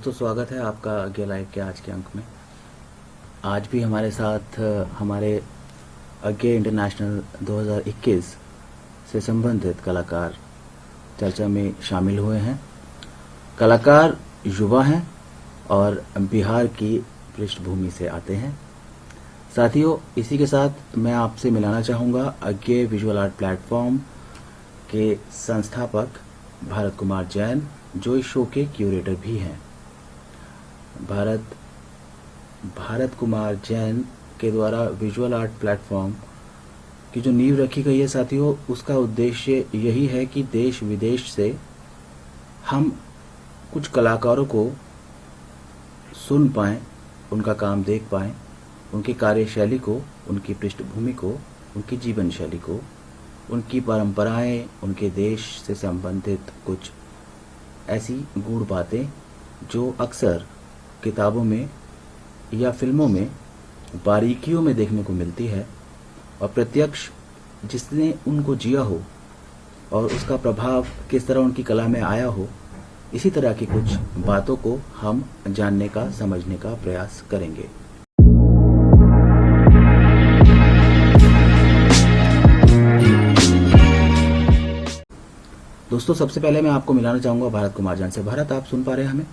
दोस्तों, स्वागत है आपका अज्ञे लाइव के आज के अंक में। आज भी हमारे साथ हमारे अज्ञे इंटरनेशनल 2021 से संबंधित कलाकार चर्चा में शामिल हुए हैं। कलाकार युवा हैं और बिहार की पृष्ठभूमि से आते हैं। साथियों, इसी के साथ मैं आपसे मिलाना चाहूँगा अज्ञे विजुअल आर्ट प्लेटफॉर्म के संस्थापक भारत कुमार जैन, जो इस शो के क्यूरेटर भी हैं। भारत कुमार जैन के द्वारा विजुअल आर्ट प्लेटफॉर्म की जो नींव रखी गई है साथियों, उसका उद्देश्य यही है कि देश विदेश से हम कुछ कलाकारों को सुन पाएं, उनका काम देख पाएं, उनकी कार्यशैली को, उनकी पृष्ठभूमि को, उनकी जीवन शैली को, उनकी परंपराएं, उनके देश से संबंधित कुछ ऐसी गूढ़ बातें जो अक्सर किताबों में या फिल्मों में बारीकियों में देखने को मिलती है, और प्रत्यक्ष जिसने उनको जिया हो और उसका प्रभाव किस तरह उनकी कला में आया हो, इसी तरह की कुछ बातों को हम जानने का, समझने का प्रयास करेंगे। दोस्तों, सबसे पहले मैं आपको मिलाना चाहूंगा भारत कुमार जैन से। भारत, आप सुन पा रहे हैं हमें?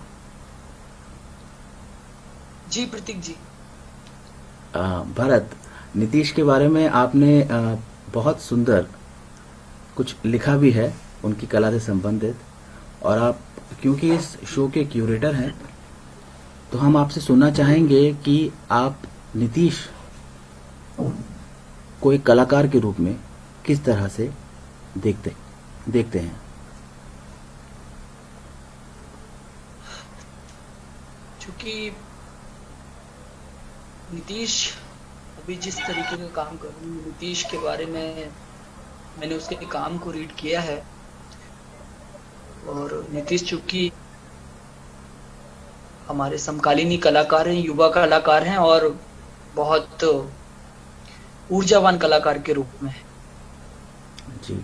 जी प्रतीक जी। भारत, नीतीश के बारे में आपने बहुत सुंदर कुछ लिखा भी है उनकी कला से संबंधित, और आप क्योंकि इस शो के क्यूरेटर हैं, तो हम आपसे सुनना चाहेंगे कि आप नीतीश को एक कलाकार के रूप में किस तरह से देखते हैं। चूंकि नीतीश अभी जिस तरीके का काम कर रहे हैं, नीतीश के बारे में मैंने उसके काम को रीड किया है, और नीतीश चूंकि हमारे समकालीन कलाकार हैं, युवा कलाकार हैं, और बहुत ऊर्जावान कलाकार के रूप में। जी,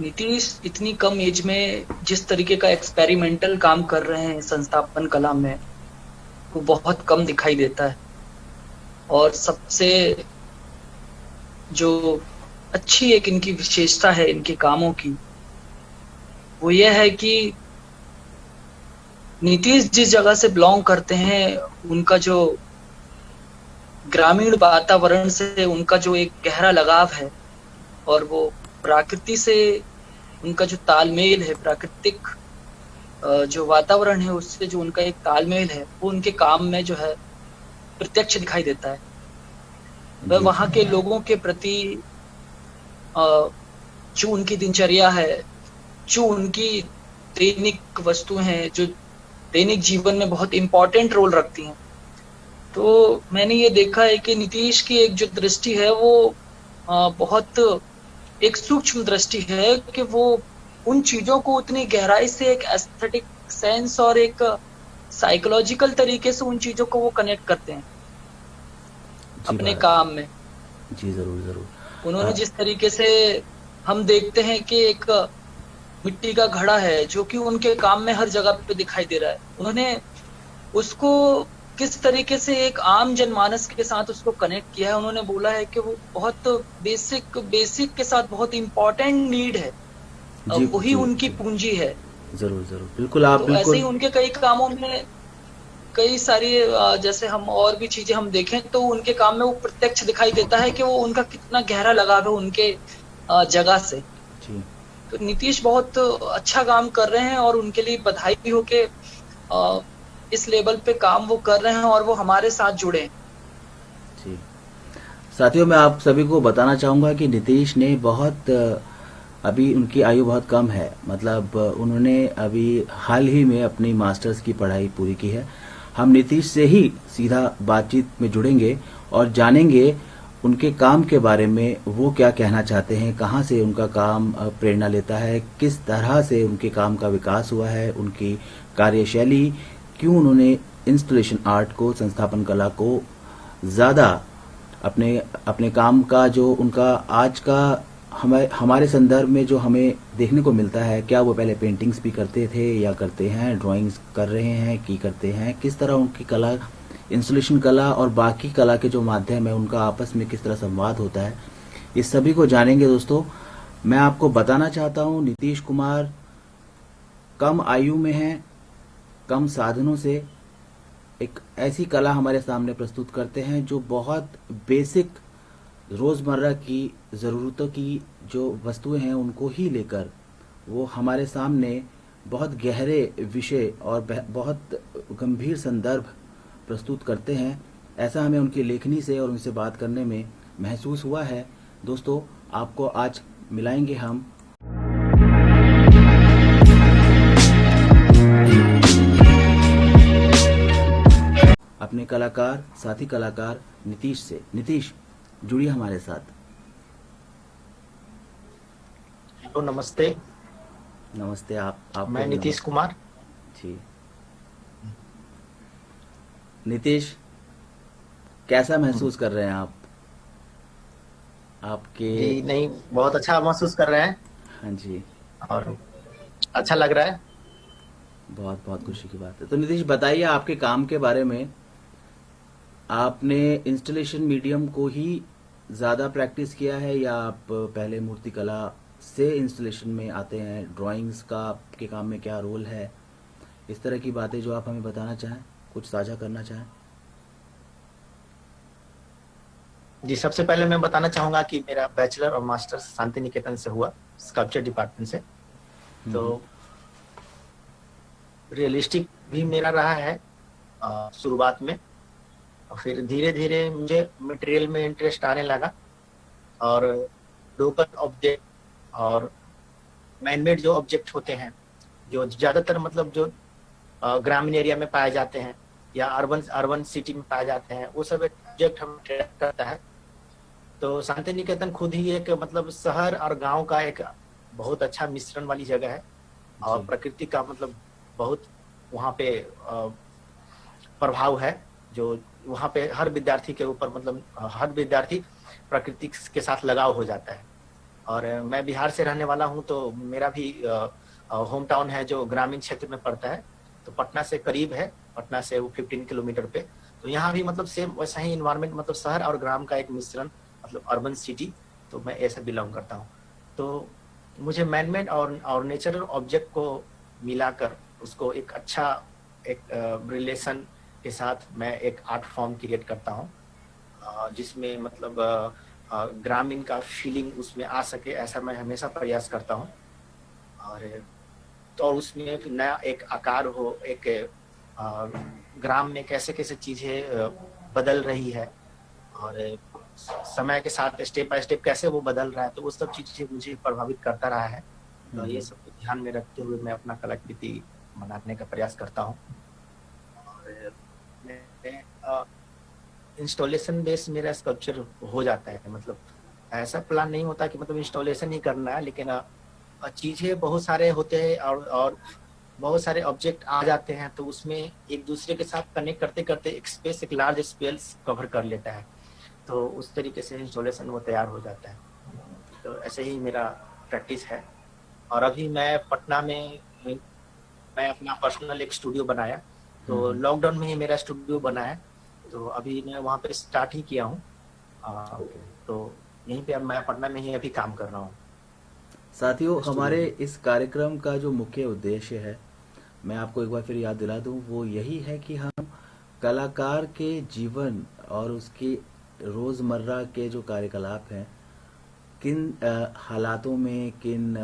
नीतीश इतनी कम एज में जिस तरीके का एक्सपेरिमेंटल काम कर रहे हैं संस्थापन कला में, वो बहुत कम दिखाई देता है। और सबसे जो अच्छी एक इनकी विशेषता है इनके कामों की, वो ये है कि नीतीश जिस जगह से बिलोंग करते हैं, उनका जो ग्रामीण वातावरण से उनका जो एक गहरा लगाव है, और वो प्रकृति से उनका जो तालमेल है, प्राकृतिक जो वातावरण है उससे जो उनका एक तालमेल है, वो उनके काम में जो है प्रत्यक्ष दिखाई देता है। वह वहाँ के लोगों के प्रति जो उनकी दिनचर्या है, जो उनकी दैनिक वस्तुएं हैं, जो दैनिक जीवन में बहुत इम्पोर्टेंट रोल रखती हैं। तो मैंने ये देखा है कि नीतीश की एक जो दृष्टि है वो बहुत एक सूक्ष्म दृष्टि है, कि वो उन चीजों को उतनी गहराई से एक एस्थेटिक सेंस और एक साइकोलॉजिकल तरीके से उन चीजों को वो कनेक्ट करते हैं अपने काम में। जी, जरूर। उन्होंने जिस तरीके से हम देखते हैं कि एक मिट्टी का घड़ा है जो कि उनके काम में हर जगह पे दिखाई दे रहा है, उन्होंने उसको किस तरीके से एक आम जनमानस के साथ उसको कनेक्ट किया है। उन्होंने बोला है कि वो बहुत बेसिक के साथ बहुत इम्पोर्टेंट नीड है, वही उनकी पूंजी है। जरूर, बिल्कुल। आप बिल्कुल ऐसे ही उनके कई कामों में कई सारी जैसे हम और भी चीजें हम देखें तो उनके काम में वो प्रत्यक्ष दिखाई देता है कि वो उनका कितना गहरा लगाव है उनके जगह से। जी। तो नीतीश बहुत अच्छा काम कर रहे हैं, और उनके लिए बधाई भी हो कि इस लेवल पे काम वो कर रहे हैं और वो हमारे साथ जुड़े। जी साथियों, मैं आप सभी को बताना चाहूंगा कि नीतीश ने बहुत अभी उनकी आयु बहुत कम है, मतलब उन्होंने अभी हाल ही में अपनी मास्टर्स की पढ़ाई पूरी की है। हम नीतीश से ही सीधा बातचीत में जुड़ेंगे और जानेंगे उनके काम के बारे में, वो क्या कहना चाहते हैं, कहाँ से उनका काम प्रेरणा लेता है, किस तरह से उनके काम का विकास हुआ है, उनकी कार्यशैली, क्यों उन्होंने इंस्टॉलेशन आर्ट को, संस्थापन कला को ज़्यादा अपने काम का जो उनका आज का हमारे संदर्भ में जो हमें देखने को मिलता है, क्या वो पहले पेंटिंग्स भी करते थे या करते हैं, ड्राइंग्स कर रहे हैं कि करते हैं, किस तरह उनकी कला, इंस्टॉलेशन कला और बाकी कला के जो माध्यम है उनका आपस में किस तरह संवाद होता है, इस सभी को जानेंगे दोस्तों। मैं आपको बताना चाहता हूँ, नीतीश कुमार कम आयु में हैं, कम साधनों से एक ऐसी कला हमारे सामने प्रस्तुत करते हैं जो बहुत बेसिक रोज़मर्रा की ज़रूरतों की जो वस्तुएं हैं उनको ही लेकर वो हमारे सामने बहुत गहरे विषय और बहुत गंभीर संदर्भ प्रस्तुत करते हैं। ऐसा हमें उनकी लेखनी से और उनसे बात करने में महसूस हुआ है। दोस्तों, आपको आज मिलाएंगे हम अपने कलाकार, साथी कलाकार नीतीश से। नीतीश, जुड़िए हमारे साथ। हेलो, नमस्ते। नमस्ते। आप मैं नीतीश कुमार जी। नीतीश, कैसा महसूस कर रहे हैं आप? आपके जी। नहीं, बहुत अच्छा महसूस कर रहे हैं हाँ जी, और अच्छा लग रहा है। बहुत बहुत खुशी की बात है। तो नीतीश, बताइए आपके काम के बारे में। आपने इंस्टॉलेशन मीडियम को ही ज़्यादा प्रैक्टिस किया है या आप पहले मूर्तिकला से इंस्टॉलेशन में आते हैं? ड्राइंग्स का आपके काम में क्या रोल है? इस तरह की बातें जो आप हमें बताना चाहें, कुछ साझा करना चाहें। जी, सबसे पहले मैं बताना चाहूंगा कि मेरा बैचलर और मास्टर्स शांति निकेतन से हुआ, स्कल्पचर डिपार्टमेंट से। तो रियलिस्टिक भी मेरा रहा है शुरुआत में, और फिर धीरे धीरे मुझे मटेरियल में इंटरेस्ट आने लगा और लोकल ऑब्जेक्ट और मैनमेड जो ऑब्जेक्ट होते हैं, जो ज्यादातर मतलब जो ग्रामीण एरिया में पाए जाते हैं या अर्बन सिटी में पाए जाते हैं, वो सब ऑब्जेक्ट हम अट्रैक्ट करता है। तो शांति निकेतन खुद ही एक मतलब शहर और गांव का एक बहुत अच्छा मिश्रण वाली जगह है और प्रकृति का मतलब बहुत वहाँ पे प्रभाव है, जो वहाँ पे हर विद्यार्थी के ऊपर मतलब हर विद्यार्थी प्रकृति के साथ लगाव हो जाता है। और मैं बिहार से रहने वाला हूँ, तो मेरा भी होम टाउन है जो ग्रामीण क्षेत्र में पड़ता है, तो पटना से करीब है, पटना से वो 15 किलोमीटर पे। तो यहाँ भी मतलब सेम वैसा ही इन्वायरमेंट, मतलब शहर और ग्राम का एक मिश्रण, मतलब अर्बन सिटी, तो मैं ऐसा बिलोंग करता हूँ। तो मुझे मैनमेड और नेचुरल ऑब्जेक्ट को मिलाकर उसको एक अच्छा एक रिलेशन के साथ मैं एक आर्ट फॉर्म क्रिएट करता हूँ, जिसमें मतलब ग्रामीण का फीलिंग उसमें आ सके, ऐसा मैं हमेशा प्रयास करता हूँ। और उसमें एक नया एक आकार हो, एक ग्राम में कैसे कैसे चीजें बदल रही है और समय के साथ स्टेप बाय स्टेप कैसे वो बदल रहा है, तो वो सब चीजें मुझे प्रभावित करता रहा है। तो ये सब ध्यान में रखते हुए मैं अपना कलाकृति बनाने का प्रयास करता हूँ। और इंस्टॉलेशन बेस मेरा स्कल्पचर हो जाता है, मतलब ऐसा प्लान नहीं होता कि मतलब इंस्टॉलेशन ही करना है, लेकिन चीजें बहुत सारे होते हैं और बहुत सारे ऑब्जेक्ट आ जाते हैं, तो उसमें एक दूसरे के साथ कनेक्ट करते करते एक स्पेस, एक लार्ज स्पेस कवर कर लेता है, तो उस तरीके से इंस्टॉलेशन वो तैयार हो जाता है। तो ऐसे ही मेरा प्रैक्टिस है। और अभी मैं पटना में मैं अपना पर्सनल एक स्टूडियो बनाया, तो लॉकडाउन में ही मेरा स्टूडियो बना है, तो अभी मैं वहाँ पे स्टार्ट ही किया हूँ। तो यहीं पे अब मैं पटना में ही अभी काम कर रहा हूँ। साथियों, हमारे इस कार्यक्रम का जो मुख्य उद्देश्य है, मैं आपको एक बार फिर याद दिला दूं, वो यही है कि हम कलाकार के जीवन और उसके रोज़मर्रा के जो कार्यकलाप हैं, किन हालातों में, किन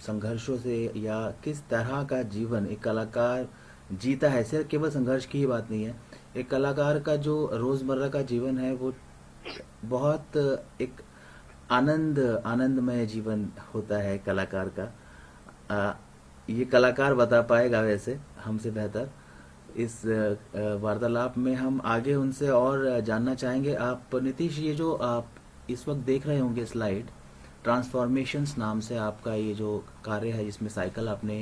संघर्षों से या किस तरह का जीवन एक कलाकार जीता है। सिर्फ केवल संघर्ष की ही बात नहीं है, एक कलाकार का जो रोज़मर्रा का जीवन है वो बहुत एक आनंदमय जीवन होता है कलाकार का। ये कलाकार बता पाएगा वैसे हमसे बेहतर। इस वार्तालाप में हम आगे उनसे और जानना चाहेंगे। आप नीतीश, ये जो आप इस वक्त देख रहे होंगे स्लाइड, ट्रांसफॉर्मेशंस नाम से आपका ये जो कार्य है जिसमें साइकिल आपने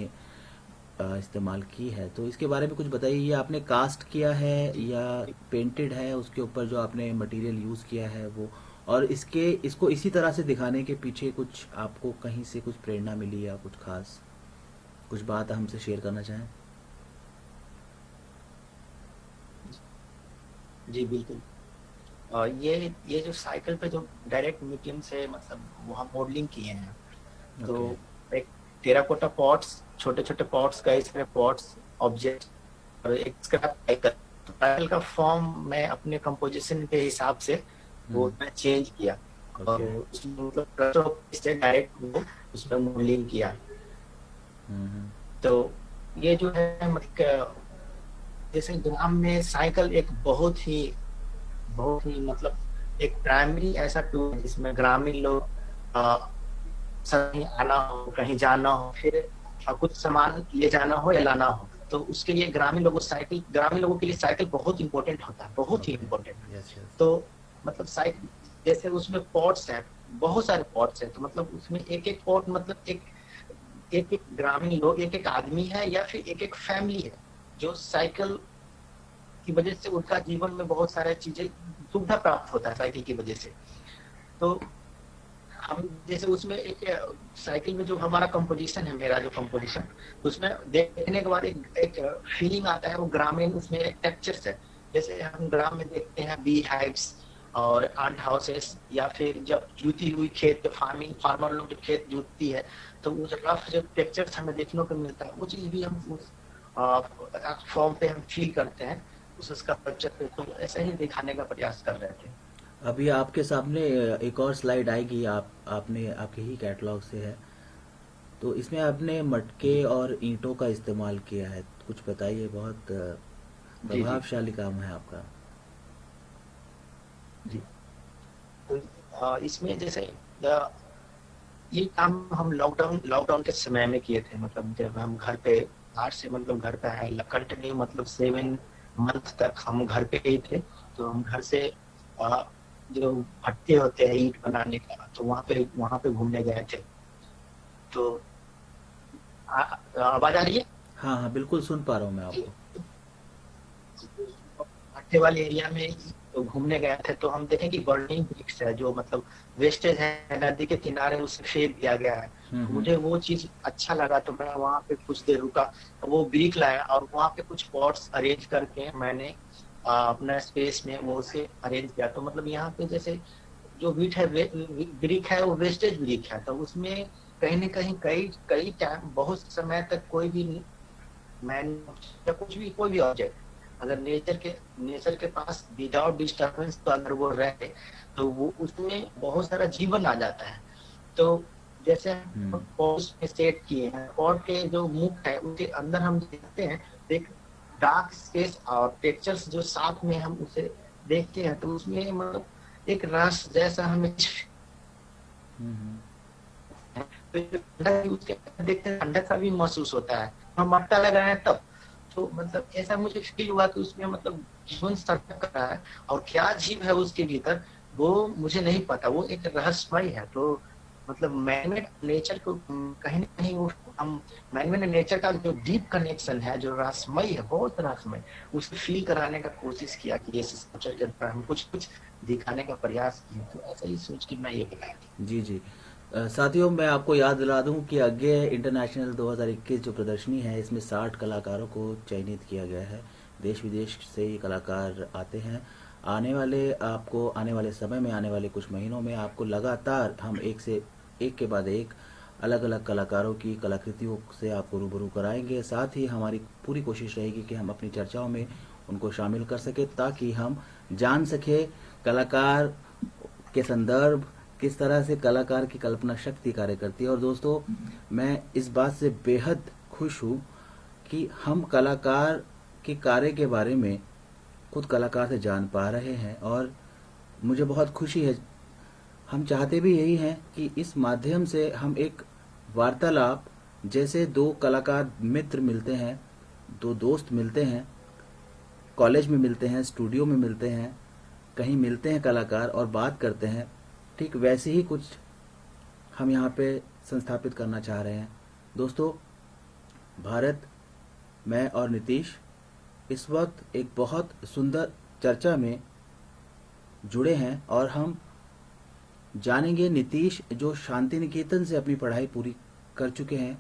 इस्तेमाल की है, तो इसके बारे में कुछ बताइए। ये आपने कास्ट किया है या पेंटेड है? उसके ऊपर जो आपने मटेरियल यूज़ किया है वो और इसको इसी तरह से दिखाने के पीछे कुछ आपको कहीं से कुछ प्रेरणा मिली या कुछ खास कुछ बात हमसे शेयर करना चाहें? जी बिल्कुल। ये जो साइकिल पे जो डायरेक्ट मीडियम से मतलब वहाँ मॉडलिंग किए हैं, तो ओके। एक टेराकोटा पॉट्स, छोटे छोटे पॉट्स, कई सारे पॉट्स, ऑब्जेक्ट, और एक स्क्रैप साइकिल। तो साइकिल का फॉर्म मैं अपने कंपोजिशन के हिसाब से वो मैं चेंज किया, और ओके। उसमें मतलब से डायरेक्ट वो उसमें मॉडलिंग किया। हम्म। तो ये जो है मतलब जैसे ग्राम में साइकिल एक बहुत ही मतलब एक प्राइमरी ऐसा टूल है जिसमें ग्रामीण लोग कहीं आना हो, कहीं जाना हो, फिर कुछ सामान ले जाना हो या लाना हो, तो उसके लिए ग्रामीण लोगों के लिए साइकिल बहुत इंपॉर्टेंट होता है, बहुत ही ओके। इंपॉर्टेंट। Yes yes. तो मतलब साइकिल जैसे उसमें पॉट्स हैं, बहुत सारे पॉट्स हैं, तो मतलब उसमें एक एक पॉट मतलब एक एक ग्रामीण लोग, एक एक आदमी है या फिर एक एक फैमिली है, जो साइकिल की वजह से उनका जीवन में बहुत सारे चीजें सुविधा प्राप्त होता है साइकिल की वजह से। तो हम जैसे उसमें एक साइकिल में जो हमारा कंपोजिशन है, मेरा जो कंपोजिशन, उसमें देखने के बाद एक फीलिंग आता है, वो ग्रामीण उसमें एक टेक्सचर्स है। जैसे हम ग्राम में देखते हैं बी हाइव्स और आर्ट हाउसेस, या फिर जब जुती हुई खेत, फार्मर लोग जब खेत जुतती है, तो उस रफ जो टेक्सचर्स हमें देखने को मिलता है, वो चीज भी हम उस फॉर्म पे हम फील करते हैं, उसका कल्चर पे। तो ऐसे ही दिखाने का प्रयास कर रहे थे। अभी आपके सामने एक और स्लाइड आएगी, आपने आपके ही कैटलॉग से है, तो इसमें आपने मटके और ईंटों का इस्तेमाल किया है। कुछ बताइए, बहुत जी जी प्रभावशाली काम है आपका। जी। तो इसमें जैसे अ, ये काम हम लॉकडाउन के समय में किए थे, मतलब जब हम घर पे बाहर से मतलब घर पे आए कंटिन्यू मतलब 7 मंथ तक हम घर पे ही थे। तो हम घर से अ, जो भट्टे होते हैं ईंट बनाने का, तो वहाँ पे घूमने गए थे। तो आवाज आ रही है? हाँ हाँ, बिल्कुल सुन पा रहा हूँ मैं आपको। भट्टे वाले एरिया में तो घूमने गए थे, तो हम देखें कि बर्निंग ब्रिक्स है, जो मतलब वेस्टेज है नदी के किनारे, उसे फेंक दिया गया है। तो हम्म। मुझे वो चीज अच्छा लगा, तो मैं वहाँ पे कुछ देर रुका, तो वो ब्रिक लाया और वहाँ पे कुछ पॉट्स अरेंज करके मैंने अपना स्पेस में वो उसे अरेंज किया। तो मतलब यहाँ पे जैसे जो बीट है, ब्रिक है, वो वेस्टेज ब्रिक है, तो उसमें कहीं ना कहीं कई कई टाइम बहुत समय तक कोई भी मैन या कुछ भी कोई भी ऑब्जेक्ट अगर नेचर के पास विदाउट डिस्टर्बेंस तो अगर वो रहे, तो वो उसमें बहुत सारा जीवन आ जाता है। तो जैसे हम हम्म। पॉट्स में सेट किए हैं, पॉट के जो मुख है उसके अंदर हम देखते हैं एक डार्क स्पेस और टेक्सचर्स जो साथ में हम उसे देखते हैं, तो उसमें मतलब एक रस जैसा हमें हम्म। तो उसके अंदर देखते हैं ठंडक सा भी महसूस होता है। हम मट्टा लगाए हैं तब, तो मतलब ऐसा मुझे फील हुआ कि उसमें मतलब जीवन सर्जक कर रहा है, और क्या जीव है उसके भीतर वो मुझे नहीं पता, वो एक रहस्यमय है। तो मतलब मैनमेड नेचर को कहीं ना कहीं वो हम मैनमेड नेचर का जो डीप कनेक्शन है, जो रहस्यमय है, बहुत रहस्यमय, उसे फील कराने का कोशिश किया कि इस स्कल्पचर के अंदर हम कुछ कुछ दिखाने का प्रयास किए। तो ऐसा ही सोच के मैं ये बनाया। जी जी। साथियों, मैं आपको याद दिला दूं कि आगे इंटरनेशनल 2021 जो प्रदर्शनी है, इसमें 60 कलाकारों को चयनित किया गया है। देश विदेश से ये कलाकार आते हैं। आने वाले समय में, आने वाले कुछ महीनों में आपको लगातार हम एक के बाद एक अलग अलग कलाकारों की कलाकृतियों से आपको रूबरू कराएंगे। साथ ही हमारी पूरी कोशिश रहेगी कि हम अपनी चर्चाओं में उनको शामिल कर सके, ताकि हम जान सके कलाकार के संदर्भ, किस तरह से कलाकार की कल्पना शक्ति कार्य करती है। और दोस्तों, मैं इस बात से बेहद खुश हूँ कि हम कलाकार के कार्य के बारे में खुद कलाकार से जान पा रहे हैं, और मुझे बहुत खुशी है। हम चाहते भी यही हैं कि इस माध्यम से हम एक वार्तालाप, जैसे दो कलाकार मित्र मिलते हैं, दो दोस्त मिलते हैं, कॉलेज में मिलते हैं, स्टूडियो में मिलते हैं, कहीं मिलते हैं कलाकार और बात करते हैं, ठीक वैसे ही कुछ हम यहाँ पे संस्थापित करना चाह रहे हैं। दोस्तों, भारत, मैं और नीतीश इस वक्त एक बहुत सुंदर चर्चा में जुड़े हैं, और हम जानेंगे नीतीश जो शांति निकेतन से अपनी पढ़ाई पूरी कर चुके हैं,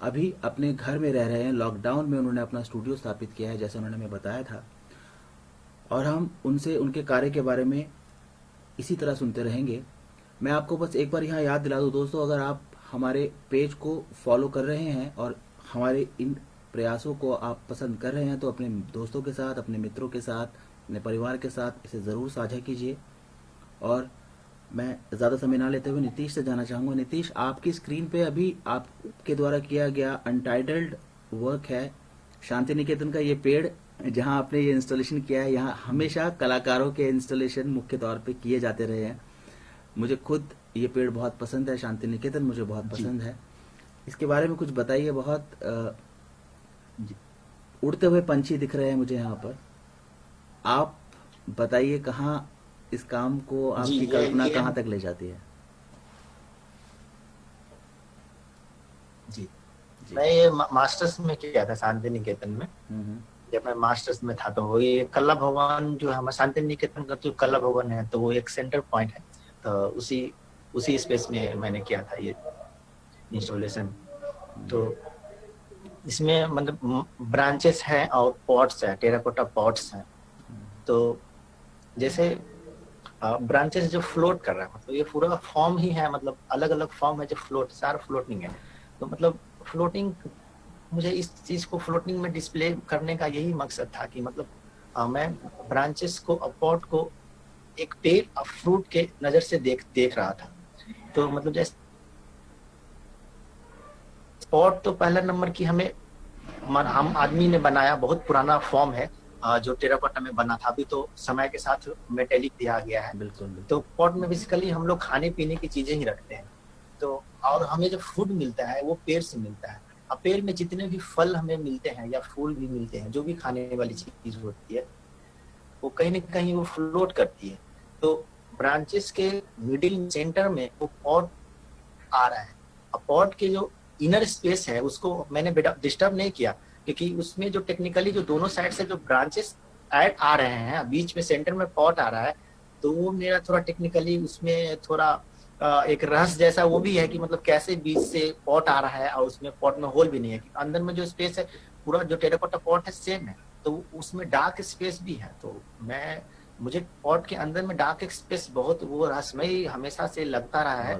अभी अपने घर में रह रहे हैं। लॉकडाउन में उन्होंने अपना स्टूडियो स्थापित किया है, जैसे उन्होंने हमें बताया था, और हम उनसे उनके कार्य के बारे में इसी तरह सुनते रहेंगे। मैं आपको बस एक बार यहाँ याद दिला दूँ दोस्तों, अगर आप हमारे पेज को फॉलो कर रहे हैं और हमारे इन प्रयासों को आप पसंद कर रहे हैं, तो अपने दोस्तों के साथ, अपने मित्रों के साथ, अपने परिवार के साथ इसे ज़रूर साझा कीजिए। और मैं ज़्यादा समय ना लेते हुए नीतीश से जानना चाहूँगा। नीतीश, आपकी स्क्रीन पे अभी आपके द्वारा किया गया अनटाइटल्ड वर्क है, शांति निकेतन का ये पेड़ जहाँ आपने ये इंस्टॉलेशन किया है। यहाँ हमेशा कलाकारों के इंस्टॉलेशन मुख्य तौर पे किए जाते रहे हैं। मुझे खुद ये पेड़ बहुत पसंद है, शांति निकेतन मुझे बहुत पसंद है। इसके बारे में कुछ बताइए। बहुत उड़ते हुए पंछी दिख रहे हैं मुझे यहाँ पर। आप बताइए, कहाँ इस काम को आपकी कल्पना कहाँ तक ले जाती है? जी, मैं ये मास्टर्स में किया था शांति निकेतन में। जब मैं मास्टर्स में था तो ये कला भवन जो हमारा शांति निकेतन का जो कला भवन है, तो वो एक सेंटर पॉइंट है, तो उसी स्पेस में मैंने किया था ये इंस्टॉलेशन। तो इसमें मतलब ब्रांचेस हैं और पॉट्स हैं, टेराकोटा पॉट्स हैं। तो जैसे ब्रांचेस जो फ्लोट कर रहा है, मतलब ये पूरा फॉर्म ही है, मतलब अलग अलग फॉर्म है जो फ्लोट, सारा फ्लोटिंग है। तो मतलब फ्लोटिंग, मुझे इस चीज को फ्लोटिंग में डिस्प्ले करने का यही मकसद था कि मतलब मैं ब्रांचेस को, पॉट को एक पेड़ और फ्रूट के नजर से देख रहा था। तो मतलब जैसे पॉट तो पहला नंबर की हम आदमी ने बनाया, बहुत पुराना फॉर्म है जो टेराकोटा में बना था। अभी तो समय के साथ मेटेलिक दिया गया है। बिल्कुल। तो पॉट में बेसिकली हम लोग खाने पीने की चीजें ही रखते हैं। तो और हमें जो फूड मिलता है वो पेड़ से मिलता है। अब पेड़ में जितने भी फल हमें मिलते हैं या फूल भी मिलते हैं, जो भी खाने वाली चीज होती है, वो कहीं न कहीं वो फ्लोट करती है। तो ब्रांचेस के मिडिल सेंटर में वो पॉट आ रहा है। अब पॉट के जो इनर स्पेस है उसको मैंने डिस्टर्ब नहीं किया, क्योंकि उसमें जो टेक्निकली जो दोनों साइड से जो ब्रांचेस ऐड आ रहे हैं, बीच में सेंटर में पॉट आ रहा है, तो वो मेरा थोड़ा टेक्निकली उसमें थोड़ा एक रहस्य जैसा वो भी है कि मतलब कैसे बीच से पॉट आ रहा है और उसमें पॉट में होल भी नहीं है। अंदर में जो स्पेस है पूरा जो टेराकोटा पॉट है सेम है, तो उसमें डार्क स्पेस भी है। तो मुझे पॉट के अंदर में डार्क स्पेस बहुत वो रहस्यमय हमेशा से लगता रहा है।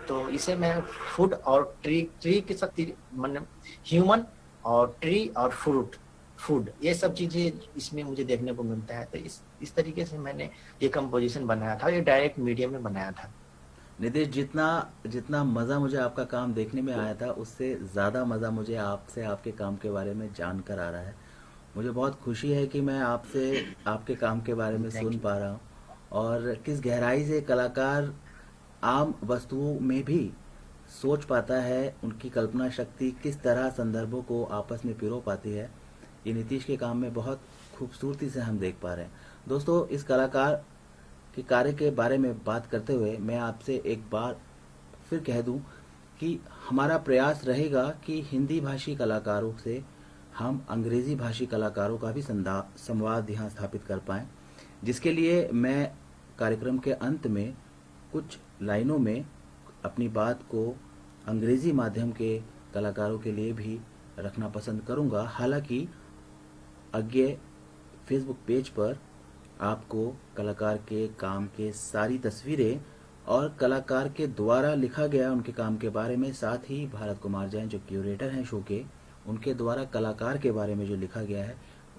तो इसे मैं फूड और ट्री के साथ मतलब ह्यूमन और ट्री और फूड ये सब चीजें इसमें मुझे देखने को मिलता है। तो इस तरीके से मैंने ये कंपोजिशन बनाया था, ये डायरेक्ट मीडियम में बनाया था। नितेश, जितना मज़ा मुझे आपका काम देखने में आया था, उससे ज़्यादा मज़ा मुझे आपसे आपके काम के बारे में जानकर आ रहा है। मुझे बहुत खुशी है कि मैं आपसे आपके काम के बारे में सुन पा रहा हूँ, और किस गहराई से कलाकार आम वस्तुओं में भी सोच पाता है, उनकी कल्पना शक्ति किस तरह संदर्भों को आपस में पिरो पाती है, ये नीतीश के काम में बहुत खूबसूरती से हम देख पा रहे हैं। दोस्तों, इस कलाकार के कार्य के बारे में बात करते हुए मैं आपसे एक बार फिर कह दूं कि हमारा प्रयास रहेगा कि हिंदी भाषी कलाकारों से हम अंग्रेजी भाषी कलाकारों का भी संवाद यहाँ स्थापित कर पाएं, जिसके लिए मैं कार्यक्रम के अंत में कुछ लाइनों में अपनी बात को अंग्रेजी माध्यम के कलाकारों के लिए भी रखना पसंद करूंगा। हालांकि आगे फेसबुक पेज पर आपको कलाकार के काम के सारी तस्वीरें और कलाकार के द्वारा लिखा गया उनके काम के बारे में, साथ ही भारत कुमार जैन जो क्यूरेटर हैं शो के, उनके द्वारा कलाकार के बारे में जो लिखा गया है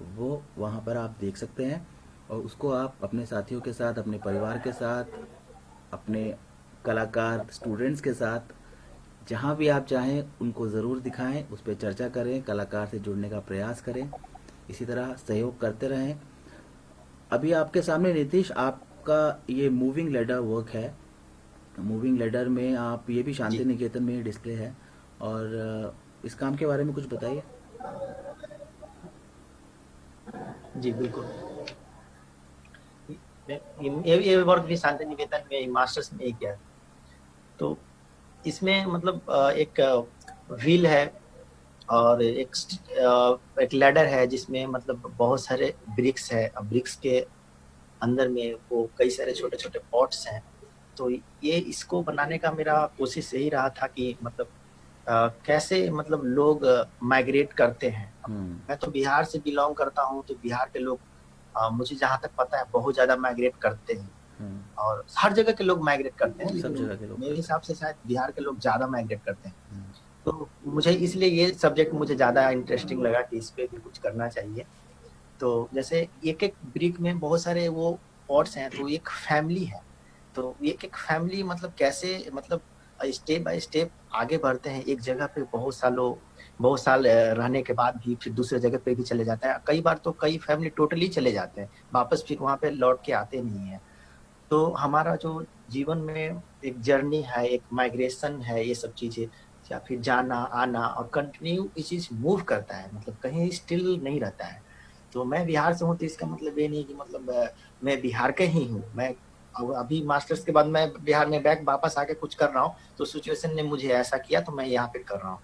वो वहाँ पर आप देख सकते हैं, और उसको आप अपने साथियों के साथ, अपने परिवार के साथ, अपने कलाकार स्टूडेंट्स के साथ, जहाँ भी आप चाहें उनको ज़रूर दिखाएं, उस पर चर्चा करें, कलाकार से जुड़ने का प्रयास करें, इसी तरह सहयोग करते रहें। अभी आपके सामने नीतीश आपका ये मूविंग लेडर वर्क है। मूविंग लेडर में आप, ये भी शांति निकेतन में ही डिस्प्ले है, और इस काम के बारे में कुछ बताइए। जी बिल्कुल, ये वर्क भी शांति निकेतन में मास्टर्स में ही किया। तो इसमें मतलब एक व्हील है और एक लैडर है जिसमें मतलब बहुत सारे ब्रिक्स है। ब्रिक्स के अंदर में वो कई सारे छोटे छोटे पॉट्स हैं तो ये इसको बनाने का मेरा कोशिश यही रहा था कि मतलब कैसे मतलब लोग माइग्रेट करते हैं। मैं तो बिहार से बिलोंग करता हूँ, तो बिहार के लोग मुझे जहाँ तक पता है बहुत ज्यादा माइग्रेट करते हैं, और हर जगह के लोग माइग्रेट करते हैं, सब जगह के लेकिन लोग मेरे हिसाब से शायद बिहार के लोग ज्यादा माइग्रेट करते हैं। तो मुझे इसलिए ये सब्जेक्ट मुझे ज्यादा इंटरेस्टिंग लगा कि इस पे भी कुछ करना चाहिए। तो जैसे एक एक ब्रिक में बहुत सारे वो पॉट्स हैं, तो एक फैमिली है, तो एक एक फैमिली मतलब कैसे मतलब स्टेप बाय स्टेप आगे बढ़ते हैं। एक जगह पे बहुत साल रहने के बाद भी फिर दूसरे जगह पे भी चले जाते हैं। कई बार तो कई फैमिली टोटली चले जाते हैं, वापस फिर वहां पे लौट के आते नहीं है। तो हमारा जो जीवन में एक जर्नी है, एक माइग्रेशन है, ये सब चीजें या फिर जाना आना और कंटिन्यू ये चीज मूव करता है, मतलब कहीं स्टिल नहीं रहता है। तो मैं बिहार से हूँ, तो इसका मतलब ये नहीं कि मतलब मैं बिहार के ही हूँ। मैं अभी मास्टर्स के बाद मैं बिहार में बैक वापस आके कुछ कर रहा हूँ, तो सिचुएशन ने मुझे ऐसा किया तो मैं यहाँ पे कर रहा हूँ।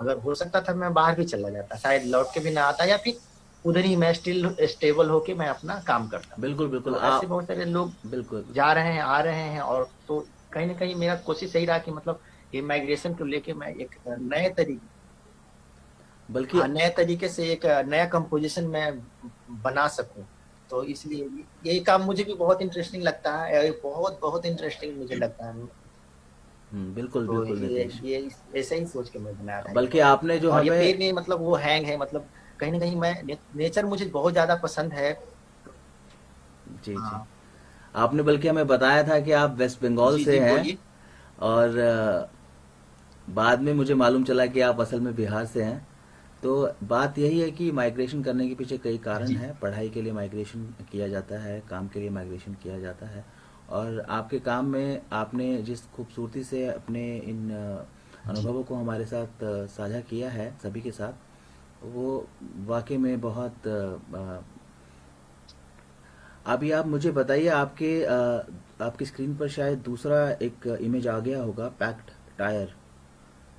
अगर हो सकता था मैं बाहर भी चला जाता, शायद लौट के भी ना आता, या फिर उधर ही मैं स्टिल स्टेबल होके मैं अपना काम करता। बिल्कुल बिल्कुल तो ऐसे आप बहुत सारे लोग बिल्कुल जा रहे हैं, आ रहे हैं, और तो कहीं ना कहीं मेरा कोशिश यही रहा कि मतलब ये माइग्रेशन को लेके मैं एक बल्कि नए तरीके से एक नया कंपोजिशन में बना सकूं। तो इसलिए ये काम मुझे भी बहुत इंटरेस्टिंग लगता है, ये बहुत बहुत इंटरेस्टिंग मुझे लगता है। बिल्कुल तो बिल्कुल नितेश, ये ऐसे ही सोच के मैं बनाया था ये बल्कि टॉपिक। आपने जो और ये हमें पेड़ में मतलब वो हैंग है, मतलब कहीं ना कहीं मैं नेचर मुझे बहुत ज्यादा पसंद है। जी जी, हाँ आपने बल्कि हमें बताया था कि आप वेस्ट बंगाल जी से जी हैं, बोलिए। और बाद में मुझे मालूम चला कि आप असल में बिहार से हैं। तो बात यही है कि माइग्रेशन करने के पीछे कई कारण जी हैं। पढ़ाई के लिए माइग्रेशन किया जाता है, काम के लिए माइग्रेशन किया जाता है, और आपके काम में आपने जिस खूबसूरती से अपने इन जी अनुभवों को हमारे साथ साझा किया है सभी के साथ, वो वाकई में बहुत अभी आप मुझे बताइए, आपकी स्क्रीन पर शायद दूसरा एक इमेज आ गया होगा, पैक्ड टायर।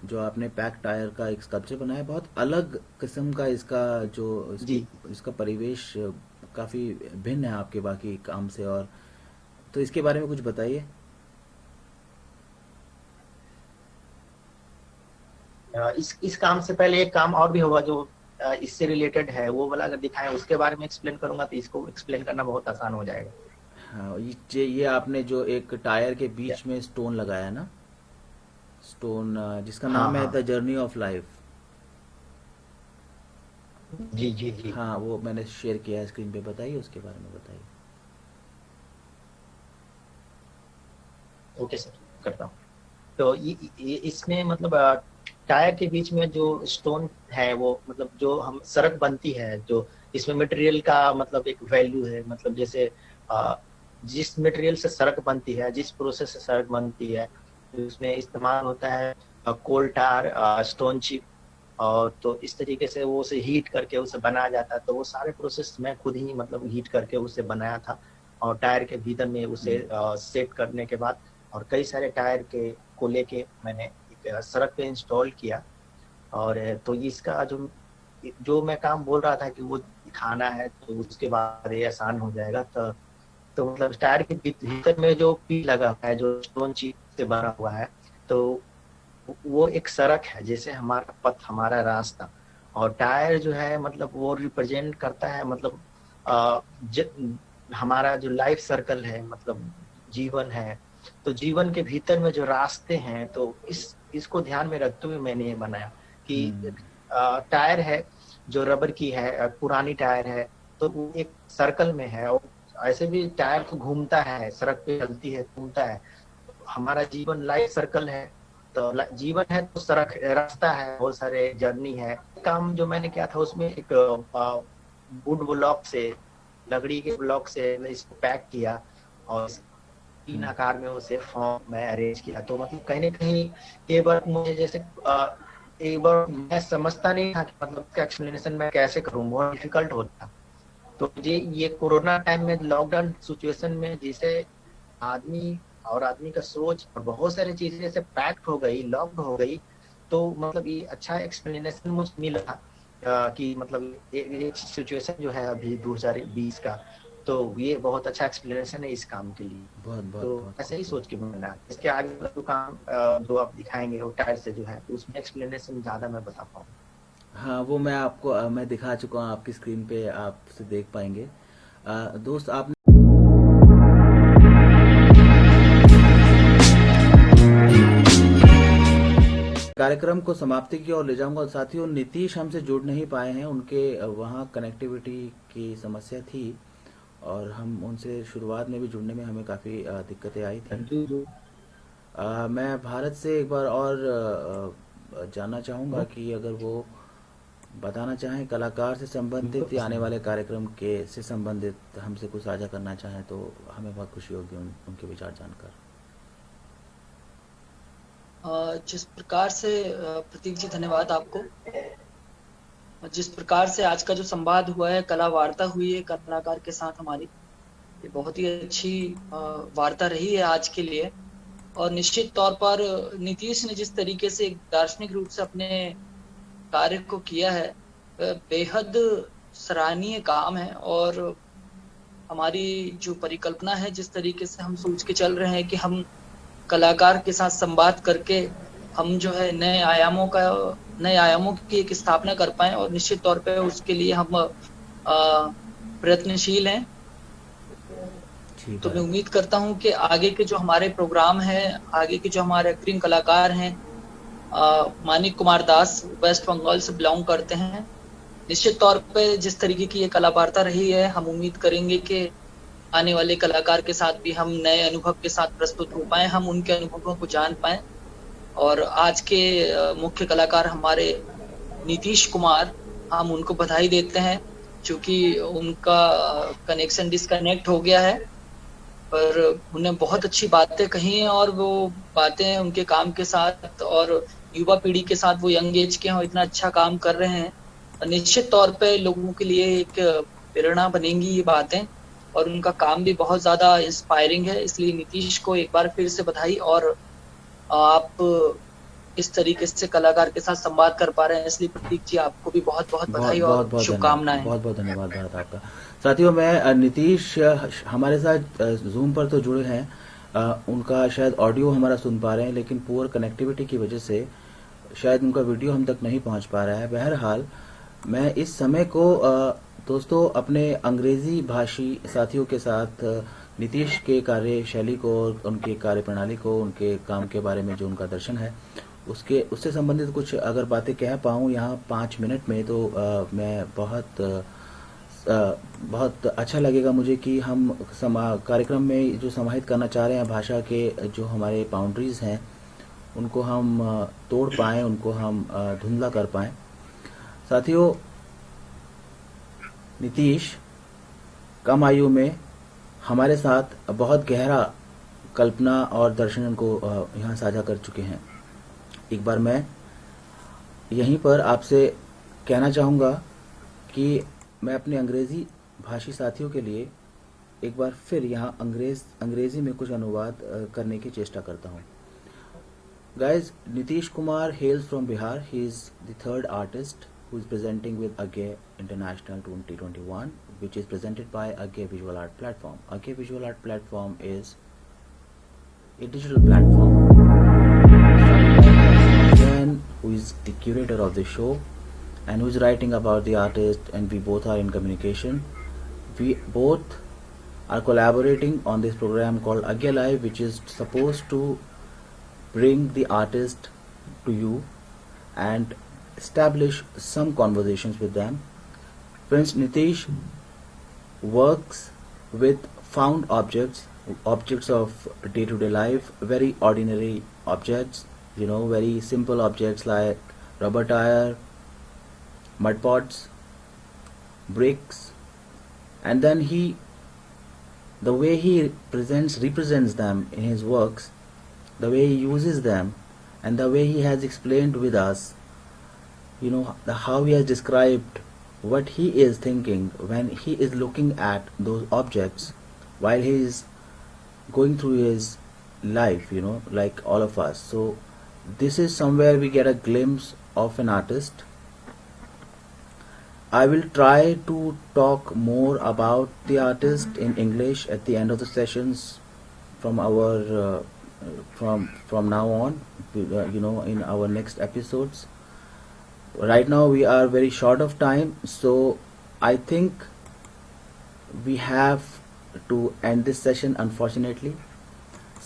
जो आपने पैक टायर का एक स्कल्पचर बनाया, बहुत अलग किस्म का इसका जो जी। इसका परिवेश काफ़ी भिन्न है आपके बाकी काम से, और तो इसके बारे में कुछ बताइए। इस काम से पहले एक काम और भी होगा जो इससे रिलेटेड है, वो वाला अगर दिखाएं उसके बारे में एक्सप्लेन करूंगा, तो इसको एक्सप्लेन करना बहुत आसान हो जाएगा। हाँ, ये आपने जो एक टायर के बीच में स्टोन लगाया ना, स्टोन जिसका हाँ नाम है हाँ द जर्नी ऑफ लाइफ। जी जी जी। हाँ, वो मैंने शेयर किया है स्क्रीन पे, बताइए उसके बारे में बताइए। ओके सर, करता हूँ। तो ये इसमें मतलब टायर के बीच में जो स्टोन है, वो मतलब जो हम सड़क बनती है, जो इसमें मटेरियल का मतलब एक वैल्यू है, मतलब जैसे अ, जिस मटेरियल से सड़क बनती है, जिस प्रोसेस से सड़क बनती है, तो उसमें इस्तेमाल होता है कोल टार, स्टोन चिप, और तो इस तरीके से वो उसे हीट करके उसे बनाया जाता है। तो वो सारे प्रोसेस मैं खुद ही मतलब हीट करके उसे बनाया था, और टायर के भीतर में उसे सेट करने के बाद और कई सारे टायर के को लेके मैंने एक सड़क पे इंस्टॉल किया। और तो इसका जो जो मैं काम बोल रहा था कि वो दिखाना है, तो उसके बाद ये आसान हो जाएगा। तो मतलब टायर के भीतर में जो पी लगा हुआ है, जो स्टोन चीज से बना हुआ है, तो वो एक सड़क है, जैसे हमारा पथ, हमारा रास्ता। और टायर जो है मतलब वो रिप्रेजेंट करता है मतलब हमारा जो लाइफ सर्कल है, मतलब जीवन है। तो जीवन के भीतर में जो रास्ते हैं, तो इसको ध्यान में रखते हुए मैंने ये बनाया कि टायर है जो रबर की है, पुरानी टायर है, तो वो एक सर्कल में है। और ऐसे भी टायर तो घूमता है, सड़क पे चलती है, घूमता है। हमारा जीवन लाइफ सर्कल है, तो जीवन है तो सड़क रास्ता है, बहुत सारे जर्नी है। काम जो मैंने किया था उसमें एक वुड ब्लॉक से, लकड़ी के ब्लॉक से मैं इसको पैक किया, और तीन आकार में उसे फॉर्म में अरेंज किया। तो मतलब कहीं ना कहीं ये वर्क मुझे जैसे एक बार मैं समझता नहीं था कि मतलब इसका एक्सप्लेनेशन मैं कैसे करूं, बहुत डिफिकल्ट होता। तो ये कोरोना टाइम में, लॉकडाउन सिचुएशन में, जिसे आदमी और आदमी का सोच और बहुत सारी चीजें जैसे पैक्ड हो गई, लॉक्ड हो गई, तो मतलब ये अच्छा एक्सप्लेनेशन मुझे मिला कि मतलब एक सिचुएशन जो है अभी 2020 का, तो ये बहुत अच्छा एक्सप्लेनेशन है इस काम के लिए। बहुत बहुत तो बहुत ऐसे ही खूब। सोच के बना। इसके आगे का जो काम जो आप दिखाएंगे वो टायर से जो है उसमें एक्सप्लेनेशन ज्यादा मैं बता पाऊंगा। हाँ, वो मैं आपको मैं दिखा चुका हूँ आपकी स्क्रीन पे, आप उसे देख पाएंगे। दोस्त आपने कार्यक्रम को समाप्ति की ओर ले जाऊंगा। साथियों, नीतीश हमसे जुड़ नहीं पाए हैं, उनके वहाँ कनेक्टिविटी की समस्या थी और हम उनसे शुरुआत में भी जुड़ने में हमें काफ़ी दिक्कतें आई थी। मैं भारत से एक बार और जानना चाहूँगा कि अगर वो बताना चाहें कलाकार से संबंधित या आने वाले कार्यक्रम के से संबंधित हमसे कुछ साझा करना चाहें तो हमें बहुत खुशी होगी उनके विचार जानकर। जिस प्रकार से प्रतीक जी, धन्यवाद आपको। जिस प्रकार से आज का जो संवाद हुआ है, कला वार्ता हुई है कलाकार के साथ हमारी, ये बहुत ही अच्छी वार्ता रही है आज के लिए। और निश्चित तौर पर नीतीश ने जिस तरीके से एक दार्शनिक रूप से अपने कार्य को किया है, बेहद सराहनीय काम है। और हमारी जो परिकल्पना है, जिस तरीके से हम सोच के चल रहे हैं कि हम कलाकार के साथ संवाद करके हम जो है नए आयामों की एक स्थापना कर पाए, और निश्चित तौर पे उसके लिए हम प्रयत्नशील हैं। तो मैं उम्मीद करता हूं कि आगे के जो हमारे प्रोग्राम हैं, आगे के जो हमारे अग्रिम कलाकार हैं, मानिक कुमार दास वेस्ट बंगाल से बिलोंग करते हैं। निश्चित तौर पे जिस तरीके की ये कला वार्ता रही है, हम उम्मीद करेंगे कि आने वाले कलाकार के साथ भी हम नए अनुभव के साथ प्रस्तुत हो पाए, हम उनके अनुभवों को जान पाए। और आज के मुख्य कलाकार हमारे नीतीश कुमार, हम उनको बधाई देते हैं, क्योंकि उनका कनेक्शन डिस्कनेक्ट हो गया है, पर उन्हें बहुत अच्छी बातें कही हैं। और वो बातें उनके काम के साथ और युवा पीढ़ी के साथ, वो यंग एज के हैं और इतना अच्छा काम कर रहे हैं, निश्चित तौर पे लोगों के लिए एक प्रेरणा बनेंगी ये बातें। और उनका काम भी बहुत ज्यादा इंस्पायरिंग है। इसलिए नीतीश को एक बार फिर से बधाई। और आप इस तरीके से कलाकार के साथ संवाद कर पा रहे हैं, इसलिए प्रतीक जी आपको भी बहुत बहुत बधाई और शुभकामनाएं। बहुत बहुत धन्यवाद भारत आपका। साथियों, मैं नीतीश हमारे साथ जूम पर तो जुड़े हैं, उनका शायद ऑडियो हमारा सुन पा रहे हैं, लेकिन पुअर कनेक्टिविटी की वजह से शायद उनका वीडियो हम तक नहीं पहुंच पा रहा है। बहरहाल, मैं इस समय को दोस्तों अपने अंग्रेजी भाषी साथियों के साथ नीतीश के कार्यशैली को, उनके कार्य प्रणाली को, उनके काम के बारे में जो उनका दर्शन है उससे संबंधित कुछ अगर बातें कह पाऊँ यहाँ 5 मिनट में, तो मैं बहुत अच्छा लगेगा मुझे कि हम कार्यक्रम में जो समाहित करना चाह रहे हैं भाषा के जो हमारे बाउंड्रीज हैं उनको हम तोड़ पाएँ, उनको हम धुंधला कर पाएँ। साथियों, नीतीश कम आयु में हमारे साथ बहुत गहरा कल्पना और दर्शन को यहाँ साझा कर चुके हैं। एक बार मैं यहीं पर आपसे कहना चाहूँगा कि मैं अपने अंग्रेज़ी भाषी साथियों के लिए एक बार फिर यहाँ अंग्रेज़ी में कुछ अनुवाद करने की चेष्टा करता हूँ। Guys, Nitish Kumar hails from Bihar. He is the third artist who is presenting with Agay International 2021, which is presented by Agay Visual Art Platform. Agay Visual Art Platform is a digital platform who is the curator of the show and who is writing about the artist, and we both are in communication. We both are collaborating on this program called Agay Live, which is supposed to bring the artist to you and establish some conversations with them. Friends, Nitish works with found objects of day-to-day life, very ordinary objects, very simple objects like rubber tire, mud pots, bricks, and then the way he represents them in his works, the way he uses them, and the way he has explained with us, how he has described what he is thinking when he is looking at those objects while he is going through his life, like all of us. So this is somewhere we get a glimpse of an artist. I will try to talk more about the artist in English at the end of the sessions from our from now on, in our next episodes. Right now we are very short of time, so I think we have to end this session unfortunately.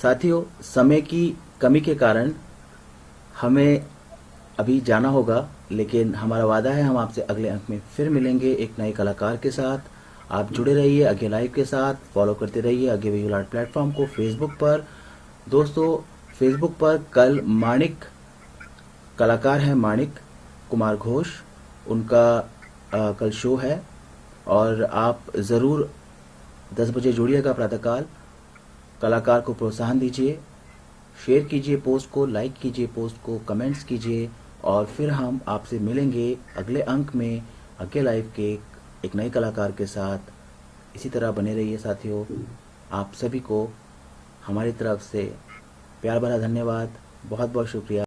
साथियों, समय की कमी के कारण हमें अभी जाना होगा, लेकिन हमारा वादा है हम आपसे अगले अंक में फिर मिलेंगे एक नए कलाकार के साथ। आप जुड़े रहिए आगे लाइव के साथ, फॉलो करते रहिए आगे विजुअल आर्ट प्लेटफॉर्म को फेसबुक पर। दोस्तों, फेसबुक पर कल माणिक कलाकार हैं, माणिक कुमार घोष, उनका कल शो है और आप ज़रूर 10 बजे जुड़िएगा प्रातःकाल। कलाकार को प्रोत्साहन दीजिए, शेयर कीजिए पोस्ट को, लाइक कीजिए पोस्ट को, कमेंट्स कीजिए और फिर हम आपसे मिलेंगे अगले अंक में अगले लाइव के एक नए कलाकार के साथ। इसी तरह बने रहिए साथियों। आप सभी को हमारी तरफ से प्यार भरा धन्यवाद, बहुत बहुत शुक्रिया।